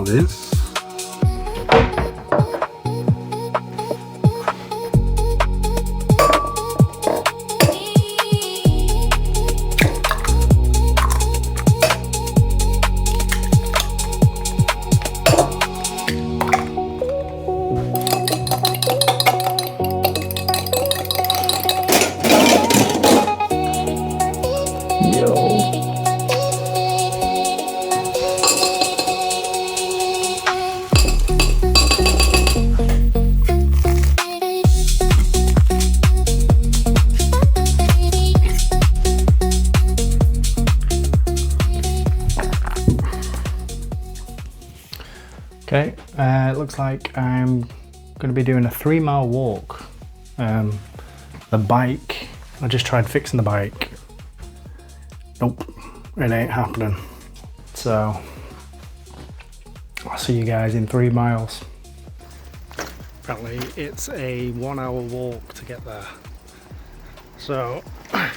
what it is. Okay, it looks like I'm going to be doing a 3-mile walk. The bike, I just tried fixing the bike. Nope, it ain't happening. So, I'll see you guys in 3 miles. Apparently it's a 1-hour walk to get there. So, I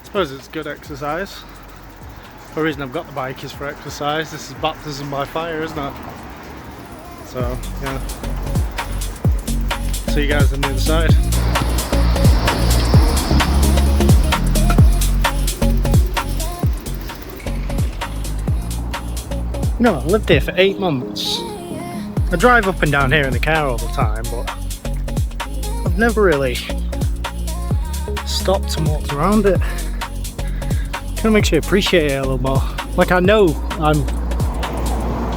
suppose it's good exercise. The reason I've got the bike is for exercise. This is baptism by fire, isn't it? So, yeah. See you guys on the other side. No, I lived here for 8 months. I drive up and down here in the car all the time, but I've never really stopped and walked around it. Kind of makes you appreciate it a little more. Like, I know I'm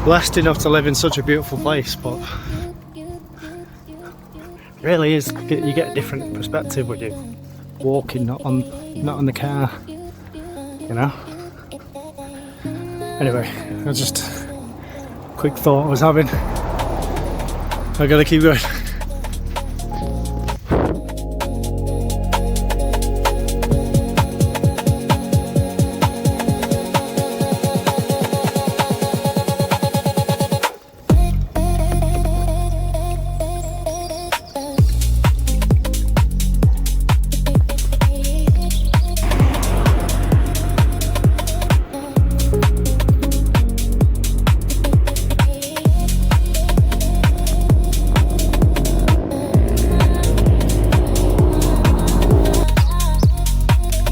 blessed enough to live in such a beautiful place, but it really is, you get a different perspective when you're walking, not on the car, you know. Anyway, that's just a quick thought I was having. I gotta keep going.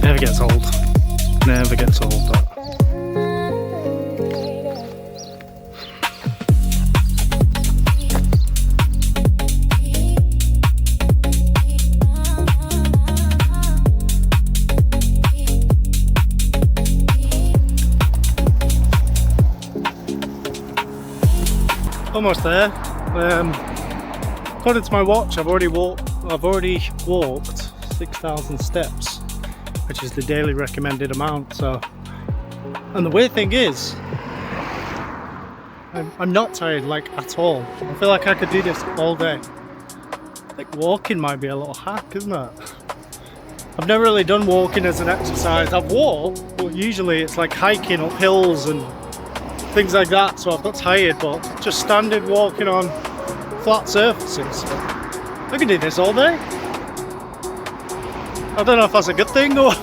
Never gets old. Never gets old, that. Almost there. According to my watch, I've already walked 6,000 steps, which is the daily recommended amount. So, and the weird thing is, I'm not tired, like, at all. I feel like I could do this all day. Like, walking might be a little hack, isn't it? I've never really done walking as an exercise. I've walked, but usually it's like hiking up hills and things like that, so I've got tired, but just standing walking on flat surfaces, I can do this all day. I don't know if that's a good thing or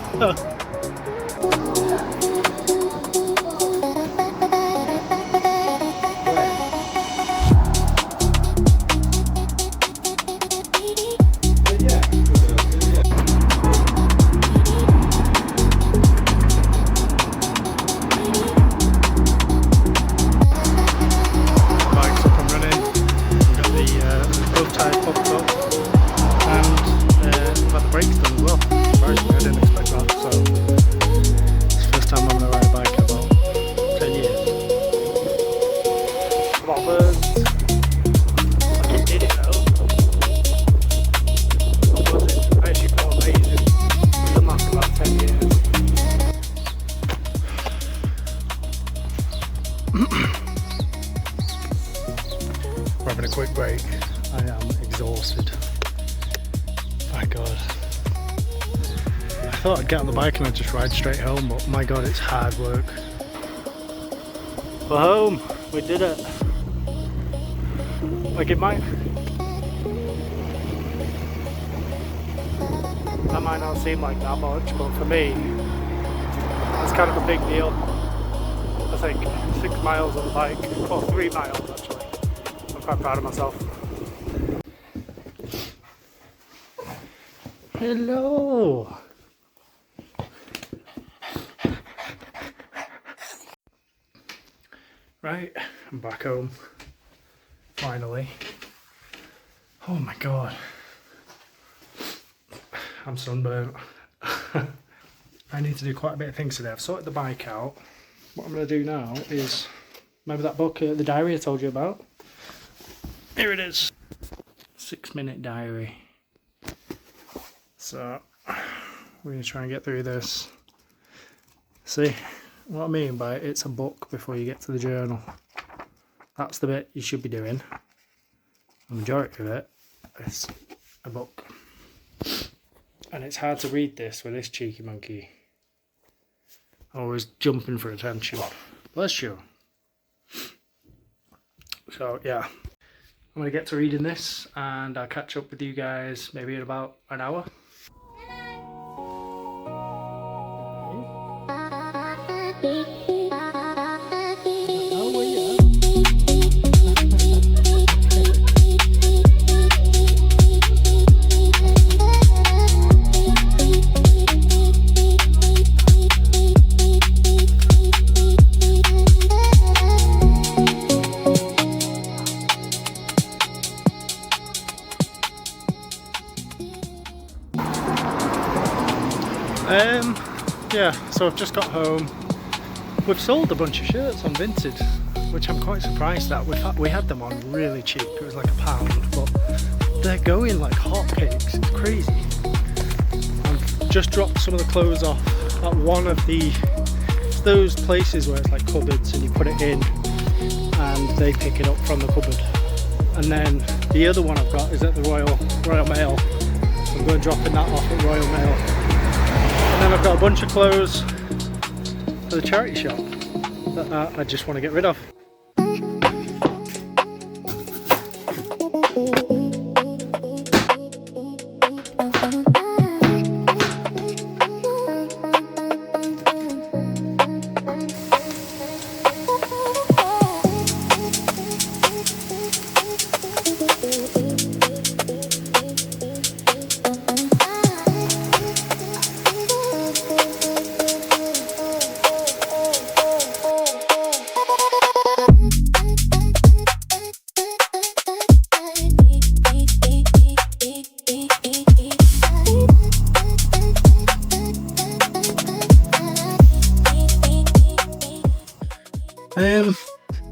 we're having a quick break. I am exhausted. My god. I thought I'd get on the bike and I'd just ride straight home, but my god, it's hard work. We're home. We did it. Like, it might... that might not seem like that much, but for me, it's kind of a big deal. think, 6 miles on the bike, or 3 miles actually. I'm quite proud of myself. Hello! Right, I'm back home, finally. Oh my god. I'm sunburnt. I need to do quite a bit of things today. I've sorted the bike out. What I'm going to do now is, remember that book, the diary I told you about? Here it is. 6-minute diary. So, we're going to try and get through this. See, what I mean by it's a book before you get to the journal. That's the bit you should be doing. The majority of it is a book. And it's hard to read this with this cheeky monkey. Always jumping for attention. Bless you. So yeah, I'm going to get to reading this and I'll catch up with you guys maybe in about an hour. Yeah, so I've just got home. We've sold a bunch of shirts on Vinted, which I'm quite surprised at. We had them on really cheap, it was like £1, but they're going like hotcakes, it's crazy. I've just dropped some of the clothes off at one of those places where it's like cupboards and you put it in and they pick it up from the cupboard. And then the other one I've got is at the Royal Mail. So I'm going dropping that off at Royal Mail. And then I've got a bunch of clothes for the charity shop that I just want to get rid of.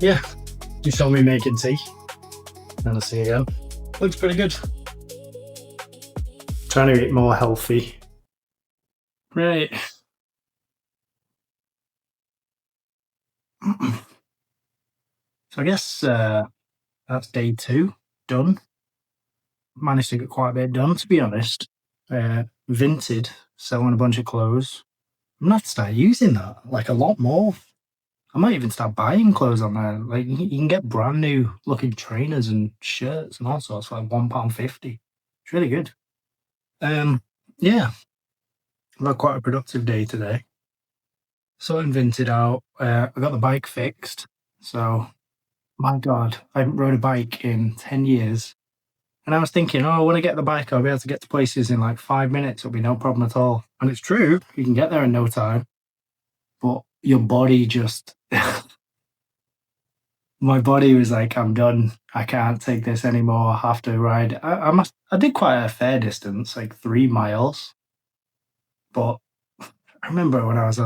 Yeah, you saw me making tea. And I'll see you again. Looks pretty good. Trying to eat more healthy. Right. So I guess that's day 2 done. Managed to get quite a bit done, to be honest. Vinted, selling a bunch of clothes. I'm gonna have to start using that, like a lot more. I might even start buying clothes on there. Like you can get brand new looking trainers and shirts and all sorts for like £1.50. It's really good. Yeah, I've had quite a productive day today. Sorting Vinted out. I got the bike fixed. So, my God, I haven't rode a bike in 10 years. And I was thinking, oh, when I get the bike, I'll be able to get to places in like 5 minutes. It'll be no problem at all. And it's true, you can get there in no time. But your body just my body was like, I'm done, I can't take this anymore, I have to ride. I did quite a fair distance, like 3 miles, but I remember when I was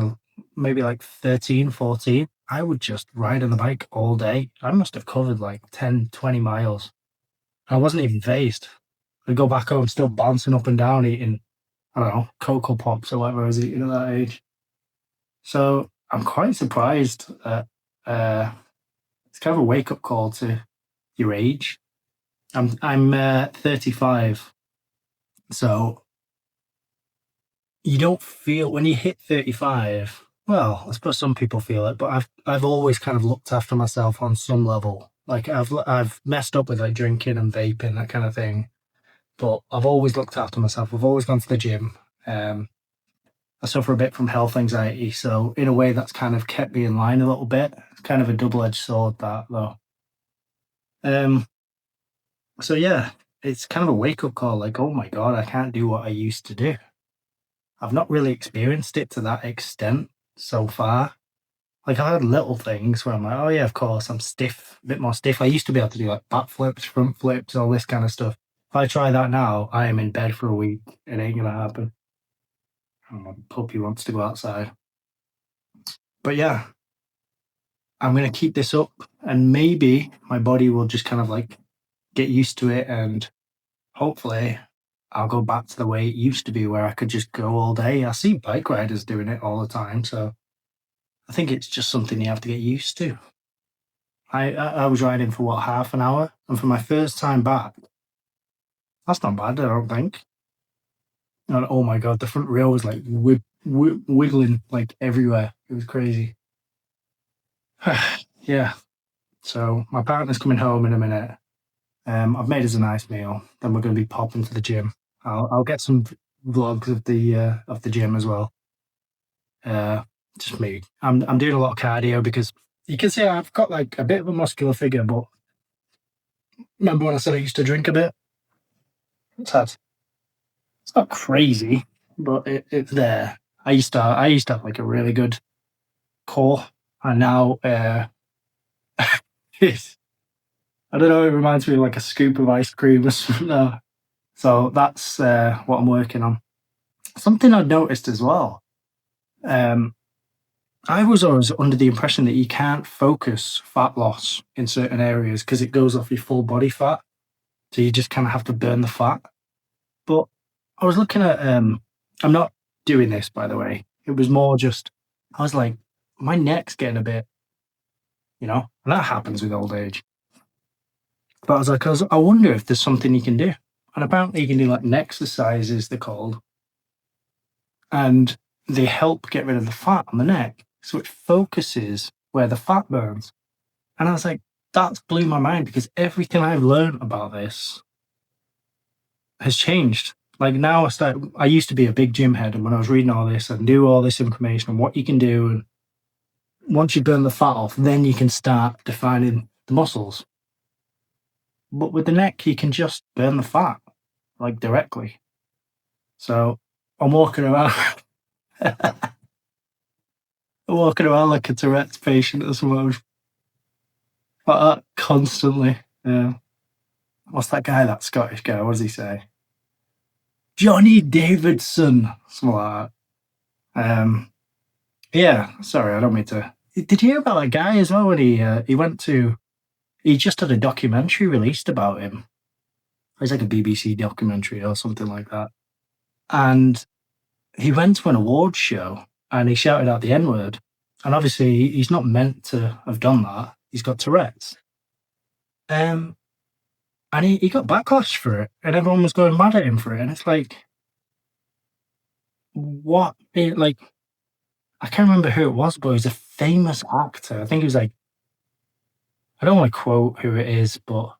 maybe like 13, 14, I would just ride on the bike all day. I must have covered like 10, 20 miles. I wasn't even phased. I'd go back home still bouncing up and down eating, I don't know, Cocoa Pops or whatever I was eating at that age. So I'm quite surprised that it's kind of a wake-up call to your age. I'm 35, so you don't feel when you hit 35. Well, I suppose some people feel it, but I've always kind of looked after myself on some level. Like I've messed up with like drinking and vaping, that kind of thing, but I've always looked after myself. I've always gone to the gym. I suffer a bit from health anxiety, so in a way that's kind of kept me in line a little bit. It's kind of a double-edged sword that though. Um, so yeah, it's kind of a wake-up call, like, oh my God, I can't do what I used to do. I've not really experienced it to that extent so far. Like I've had little things where I'm like, oh yeah, of course, I'm stiff, a bit more stiff. I used to be able to do like back flips, front flips, all this kind of stuff. If I try that now, I am in bed for a week. It ain't gonna happen. Oh, my puppy wants to go outside. But yeah, I'm gonna keep this up and maybe my body will just kind of like get used to it and hopefully I'll go back to the way it used to be where I could just go all day. I see bike riders doing it all the time, so I think it's just something you have to get used to. I was riding for what, half an hour, and for my first time back, that's not bad, I don't think. And oh my God, the front rail was like wiggling like everywhere. It was crazy. Yeah. So my partner's coming home in a minute. I've made us a nice meal. Then we're going to be popping to the gym. I'll get some vlogs of the gym as well. Just me. I'm doing a lot of cardio because you can see I've got like a bit of a muscular figure, but remember when I said I used to drink a bit? It's not crazy, but it's there. I used to have like a really good core, and now it's, I don't know. It reminds me of like a scoop of ice cream or something. So that's what I'm working on. Something I've noticed as well. Um, I was always under the impression that you can't focus fat loss in certain areas because it goes off your full body fat. So you just kind of have to burn the fat. But I was looking at, I'm not doing this, by the way. It was more just, I was like, my neck's getting a bit, and that happens with old age. But I was like, I wonder if there's something you can do. And apparently you can do like neck exercises, they're called. And they help get rid of the fat on the neck. So it focuses where the fat burns. And I was like, that's blew my mind because everything I've learned about this has changed. Like now I used to be a big gym head, and when I was reading all this, I knew all this information on what you can do. And once you burn the fat off, then you can start defining the muscles. But with the neck, you can just burn the fat, like directly. So I'm walking around, walking around like a Tourette's patient or something. Like that constantly. Yeah. What's that guy, that Scottish guy? What does he say? Johnny Davidson. Something like that. Yeah, sorry, I don't mean to. Did you hear about that guy as well when he just had a documentary released about him? It's like a BBC documentary or something like that. And he went to an awards show and he shouted out the N-word. And obviously he's not meant to have done that. He's got Tourette's. And he got backlash for it, and everyone was going mad at him for it. And it's like, what? Like, I can't remember who it was, but he was a famous actor. I think he was like, I don't want to quote who it is, but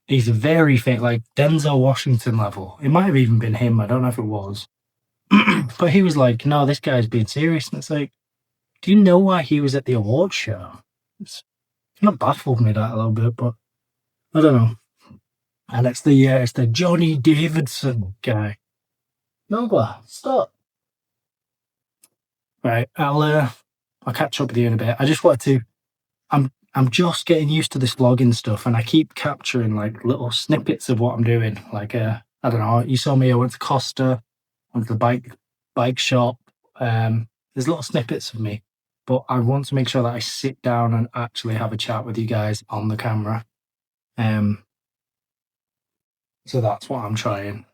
he's a very famous, like Denzel Washington level. It might have even been him. I don't know if it was. But he was like, no, this guy's being serious. And it's like, do you know why he was at the awards show? It's kind of baffled me that a little bit, but I don't know. And it's the Johnny Davidson guy. Nobla, stop. Right, I'll catch up with you in a bit. I just wanted to. I'm just getting used to this vlogging stuff, and I keep capturing like little snippets of what I'm doing. Like I don't know. You saw me. I went to Costa, went to the bike shop. There's little snippets of me, but I want to make sure that I sit down and actually have a chat with you guys on the camera. So that's what I'm trying.